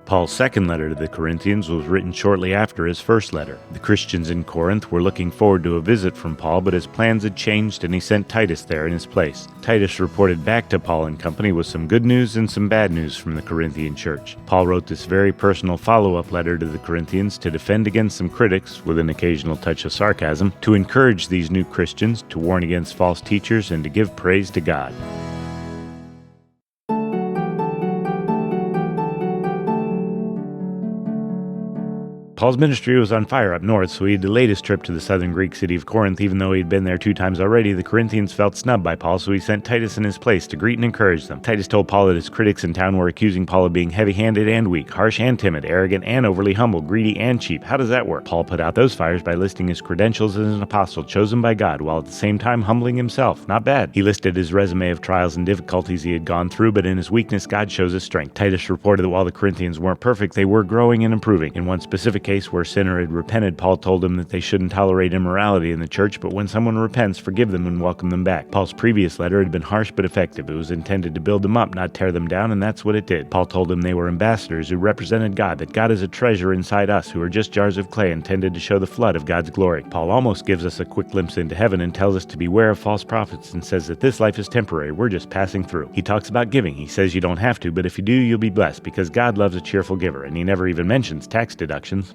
Paul's second letter to the Corinthians was written shortly after his first letter. The Christians in Corinth were looking forward to a visit from Paul, but his plans had changed and he sent Titus there in his place. Titus reported back to Paul and company with some good news and some bad news from the Corinthian church. Paul wrote this very personal follow-up letter to the Corinthians to defend against some critics, with an occasional touch of sarcasm, to encourage these new Christians, to warn against false teachers, and to give praise to God. Paul's ministry was on fire up north, so he delayed his trip to the southern Greek city of Corinth. Even though he'd been there 2 times already, the Corinthians felt snubbed by Paul, so he sent Titus in his place to greet and encourage them. Titus told Paul that his critics in town were accusing Paul of being heavy-handed and weak, harsh and timid, arrogant and overly humble, greedy and cheap. How does that work? Paul put out those fires by listing his credentials as an apostle chosen by God, while at the same time humbling himself. Not bad. He listed his resume of trials and difficulties he had gone through, but in his weakness, God shows his strength. Titus reported that while the Corinthians weren't perfect, they were growing and improving. In one specific case where a sinner had repented, Paul told them that they shouldn't tolerate immorality in the church, but when someone repents, forgive them and welcome them back. Paul's previous letter had been harsh but effective. It was intended to build them up, not tear them down, and that's what it did. Paul told them they were ambassadors who represented God, that God is a treasure inside us who are just jars of clay intended to show the flood of God's glory. Paul almost gives us a quick glimpse into heaven and tells us to beware of false prophets and says that this life is temporary, we're just passing through. He talks about giving. He says you don't have to, but if you do, you'll be blessed because God loves a cheerful giver, and he never even mentions tax deductions.